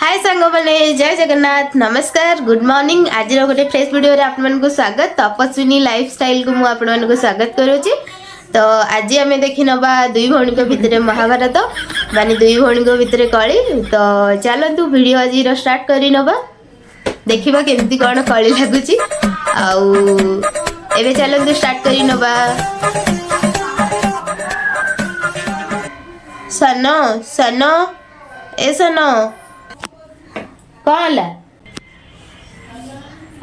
हाय सांग मैंने जय जगन्नाथ नमस्कार गुड मॉर्निंग आज गोटे फ्रेश वीडियो रे आपन स्वागत तपस्विनी लाइफस्टाइल को मुझे स्वागत करुच्ची। तो आज आम देखी नवा दुई भौणी भितर महाभारत माने दुई भौणी भितर कली। तो चलतु वीडियो आज स्टार्ट कर नवा देखा केमती कौन कली लगुच आवे चलतु स्टार्ट कर नवा। सन सन ए सन कौन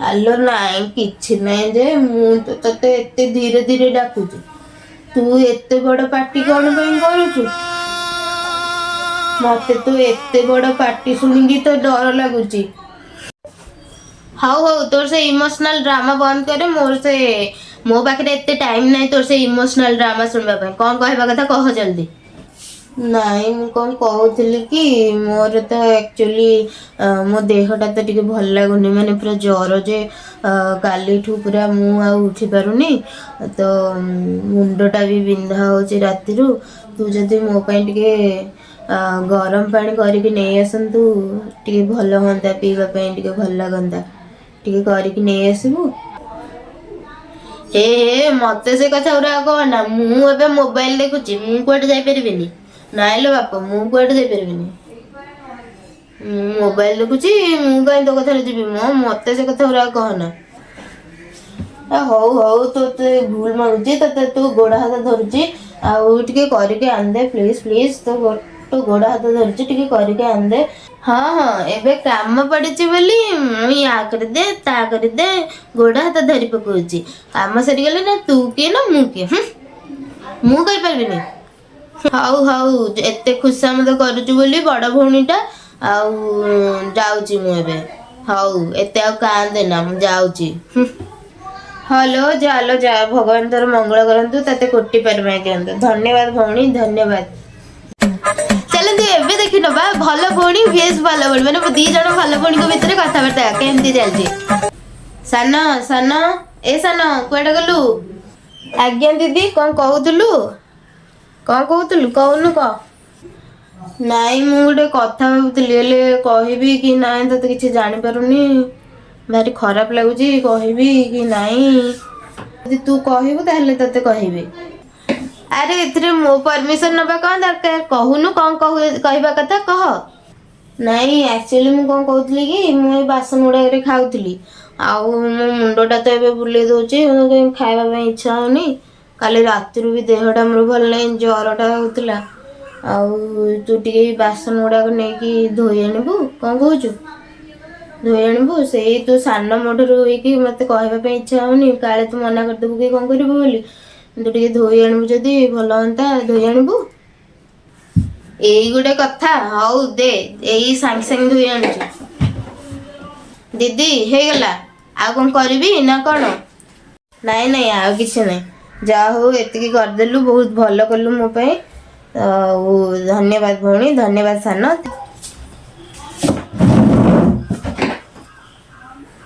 आलो नाई किछि नहीं जे मु तो तते एते धीरे धीरे डाकुची तू एते बड़ पार्टी कौन ପାଇଁ करूछु मते तो एते बड़ पार्टी सुनिकी तो डर लगुची। हाउ हाउ तोर से इमोशनल ड्रामा बंद करे मोर से मो पाखे एते टाइम नहीं तोर से इमोशनल ड्रामा सुनबा ପାଇଁ कौन कहबा कथा कह जल्दी। नाई मु कौन कहूली कि मोर तो एक्चुअली मो देहटा तो टिके भल लगुनि माने पूरा ज्वर जे काली ठू पूरा मु आ उठी पारुनी तो मुंडटा भी बिंधा होची राति रु तू जदि मो पई टिके गरम पानी करके नहीं आसतु टिके भल होंदा पीवा पई टिके भल लगंदा टिके करके नहीं आसबु। ए मते से कथा उरा कहना मु एबे मोबाइल देखुची मु कोड जाई परिबिनी नाइल बाप मु कुआडे जाई परिबिनी मोबाइल देखुची मु कहीं तो कथा जीवी मो मते से कथा उरा कहना। हौ हौ तो भूल मानुची तो तू गोड़ हाथ धरुची आउ टिके करके आंदे प्लीज प्लीज तो गोड़ हाथ धरुची टिके करके आंदे। हाँ हाँ एबे काम पड़ीची बोली मु या कर दे ता कर दे गोड़ हाथ धरी पकोची काम सरी गले ना तू किए ना मु किए मु कर परबिनी। हाउ हाउ एते खुशामद करूछु बोली बड़ भौणीटा आउ जाउची मु एबे हाउ एते आ कांदे ना मु जाउची। हेलो जालो जा भगवान तोर मंगल करंतु तते कोटि परमाय दियंतु धन्यवाद भौणी धन्यवाद। चलंतु एबे देखि नबा भलो भौणी भेस भलो भौणी माने दी जण भलो भौणी को भितर कथा बर्ता केमती चलची। सन सन ए सन कुआडे गलु आज्ञा दीदी कोन कहउतलु कौन कहतलु कहूनु कह नाई मु गोटे कथा भावुली हेले कहबी कि नाई तो किसी जानी पारुनी भारी खराब लगुच कहबी कि नाई यदि तू कहबू ताहले तते कहबी। अरे एथरे मो परमिशन नबा कौन दरकार कहूनु कौन कहबा कथा कह। नाई एक्चुअली मु कौन कहतली कि मु बासन गुड़ा खाऊली आउ मो मुंडटा तो एबे बुले दउची खाइबा ପାଇଁ इच्छा होनी काली राति भी देहटा मोर भल नहीं ज्वरटा होता आउ तू टे बासन गुड़ाक नहीं धोई आणबू कौन कहूँ धोई आणबू से तू सान मोटर होगी मत कहवाई इच्छा होनी काले तू मना करदेबू कि कौन करू बोली तू टे धोई आणबू जदि भल हाँ धोई आणबू यही गोटे कथा हाउ दे यही सांगे सांगे धोई आणुछु दीदी हो गला आ कौन करी ना कौन नाई नाई आ किसी नहीं जा हो एतिकी करदेलु बहुत भल कलु मो पे धन्यवाद भौणी धन्यवाद सान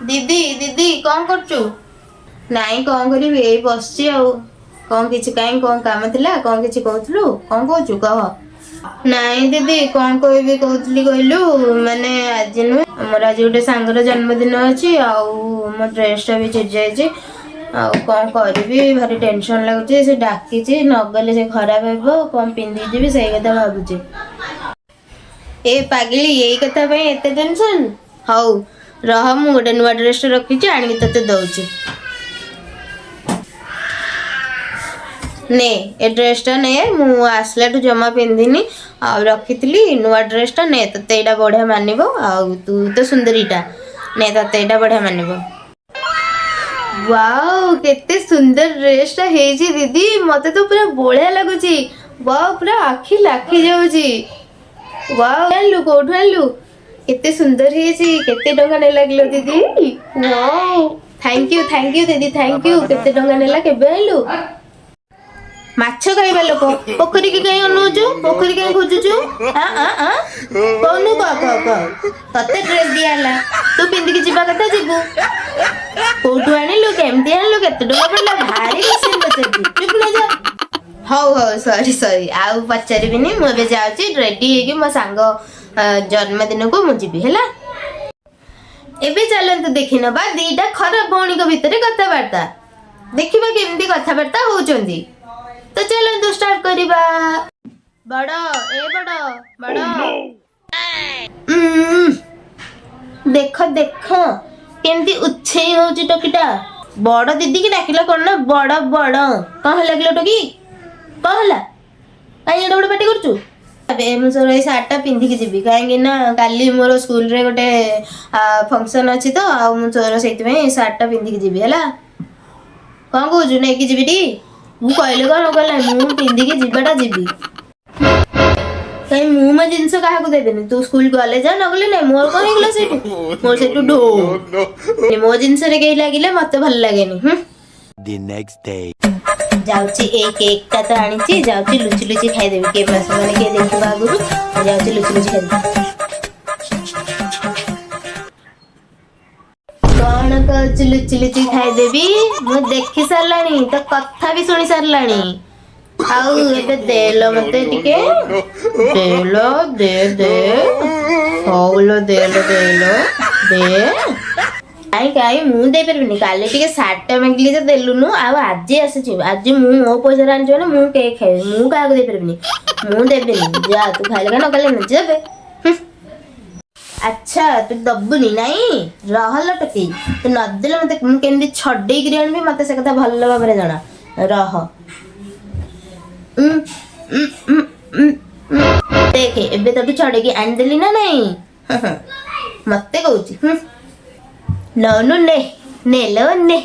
दीदी दीदी कौन करचु नाई कौन करी ए बसची आ कौन किछि काई कौन काम थिला कौन किछि कहथलु कौन कहचु कह। नाई दीदी कौन कहबी कहथली कहलु माने आज नु हमर आज गोटे सांगर जन्मदिन अछि आ मो ड्रेसटा भी चिर जायछि आ कौन करी भारी टेंशन लगुच से डाकी नगले से खराब हो कौन पिंधि जी से कथा भावुचे ए पागिली यही कथा पे एते टेंशन हाउ रह मु गोटे नुआ ड्रेस रखी आनिक तते दउची ने ए ड्रेसटा ने मु आसला जमा पिंधिनी आ रखी नुआ ड्रेसटा ने तते एटा बढ़िया मानिबो आ तू तो सुंदरीटा ने तते एटा बढ़िया मानिबो। वाओ केते सुंदर ड्रेसटा हेजी दीदी मते तो पूरा बढ़िया लगुची वाओ पूरा आखि लाखी जाउची वाओ आलु कोठु आलु केते सुंदर हेजी केते टंका ने लागलो दीदी वाओ थैंक यू दीदी थैंक यू केते टंका नेला केबे आलु माछ खाइबा लोक पोखरी के कहीं अनुचु पोखरी कहीं खोजुचु कौनु कह तते ड्रेस दियाला तू पिंधि के जीवा कथा जीवु कोठु आनिलु केमती आनिलु केते टका पड़ला भारी क्वेश्चन पचारती चुप न जा। हौ हौ सॉरी सॉरी आउ पचारिबिनी मु एबे जाउची रेडी हेगी मो सांग जन्मदिन को मु जीवी है। एबे चलतु देखि नबा दीटा खराब भौणी को भितर कथबार्ता देखिबा केमती कथबार्ता होचंदी। तो चलतु स्टार्ट करिबा। बड़ ए बड़ बड़ देख देख केमती उछे होची टोकीटा। बड़ दीदी की डाकिला कोन ना बड़ बड़ कह लागलो टोकी कहला काई एडो पार्टी करचू। अबे मु सर ए सार्टा पिंधि के जीवी काहे ना काली मोर स्कूल रे गोटे फंक्शन अछि तो आ मु सर सेति में सार्टा पिंधि के जीवी हला। कोन कहू नै कि जीवी टी मु कहले कोन कहला मु पिंधि के जीवाटा जीवी कहीं मु में जिनस काहा को देबेनी। तू स्कूल गले जा न गले नै मोर कोन हेगला सेटू मोर सेटू ढो मो जिनस रे केही लागिले मते भल लागेनी। The next day. जाउची ए केक ता तो आनीची जाउची लुची लुची खाई देबी के मास माने के देखबा आगुरु जाउची लुची लुची खाई कोन कहूची लुची लुची खाई देबी मु देखि सरलानी तो कथा भी सुनी सरलानी। आउ एबे देलो मते टिके देलो दे दे होलो देलो देलो दे काई मु दे परबिनी काले टिके सार्टा मांगली जे देलुनु आ आज आसी आज मु मो पैसा रांजो ना मु केक खाइ मु का को दे परबिनी मु देबेनी जा तू खाइले का न कले न जेबे। अच्छा तू दबुनी नहीं रहल टकी तू न देले मते मु केंदी छडे गिरी आनबी मते से कथा भल भाबरे जाना रह। देखे एबे तो तू छडे की आन देली ना नहीं मते कहूची ननु ने नेलो ने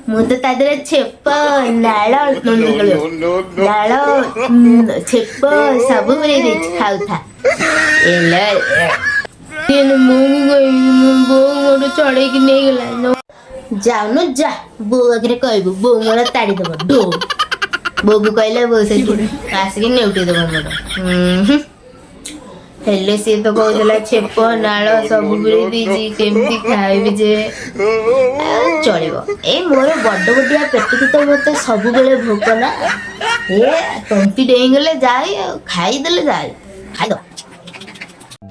मु तो तादरे छेप नाଳ नाଳ छेप सब बरे दे खाउ था एले केन मु बो मोर चढ़े कि नहीं गला जाऊ न जा बो आगे कहबो बो मोर ताड़ी दब डो बो को कहले बो से आसी नेउटे दब मोर हेले सी तो कहला छेप नाଳ सब बरे दीजी केमती खाइबी जे चलिबो ए मोर बड्ड बड्डिया पेटी तो मते सब बेले भोक ना ए तंती डेई गले जाय खाई देले जाय खाई दो।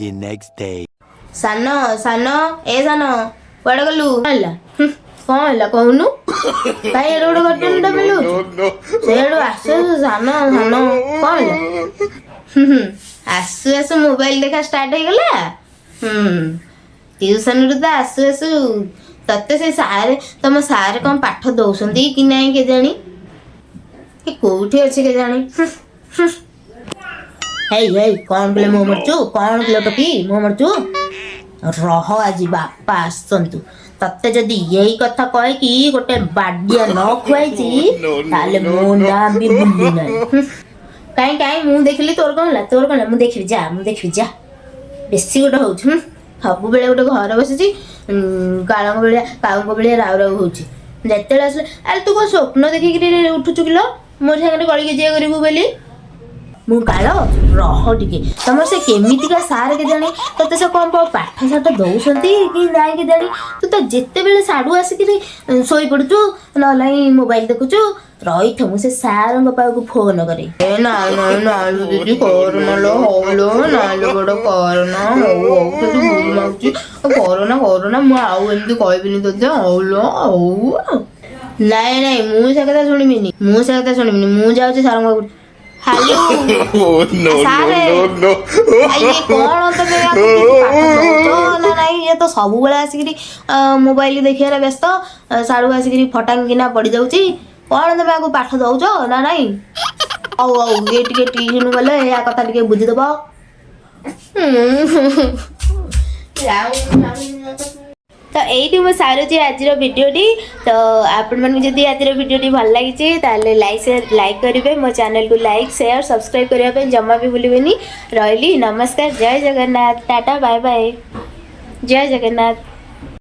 The next day. सानो सानो ए सानो पड़ गलु हला कोन हला कहनु काई रोड घटन डबेलु सेडो आसे सानो सानो कोन हला आसु आसु मोबाइल देखा स्टार्ट हो गला। ट्यूशन रु तो आसु आसु तते से सारे तम सारे कौन पाठ दौसंदी कि नहीं के जानी कि कोठी अछि के जानी। हे हे कौन बोले मो मरचू कौन बोले टकी मो मरचू रह आज बापा आसंतु तते जदी यही कथा कहे कि गोटे बाडिया न खुआइची ताले मो ना भी बुल्ली नहीं काई काई मु देखली तोर कोन मु देखबी जा बेसी गोटे होछ सब बेले गोटे घर बसिची काळंग बेले काळंग बेले राव राव होची जेते आसले अरे तू को स्वप्न देखि कि उठुचु किलो मोर संगे गळी के जे करिवु बेली मु काळ रह टिके तमर से केमितिका सार के जानी तते से कोन पाठ साठ दउसंती कि नाय के जानी तू तो जेते बेले साडू आसी कि सोई पडुचु न लाई मोबाइल देखुचु रही थमु से सार पापा को फोन करे ए ना ना ना दीदी कोरोना लो होलो ना लो बड़ कोरोना हो तो भूल माउची कोरोना मु आउ एमती कहबिनी तो होलो हो नाय नाय मु से कथा सुनिबिनी मु जाउची सारंग हेलो सारे ये कौन तबे ना नहीं ये तो सब बेला आसिकरी मोबाइल देखिया व्यस्त साडू आसिकरी फटांगिना पड़ी जाउची कौन तबे आगु पाठ दउचो ना नहीं औ ये टिके ट्यूशन गले या कथा टिके बुझी दबो तो यही मुझे सारूची आज भिडियोटी तो आपण मन जदि आज भिडियोटी भल लगी ताले लाइक करेंगे मो चैनल को लाइक शेयर सब्सक्राइब करने जमा भी भूलिए रही नमस्कार जय जगन्नाथ टाटा बाय बाय जय जगन्नाथ।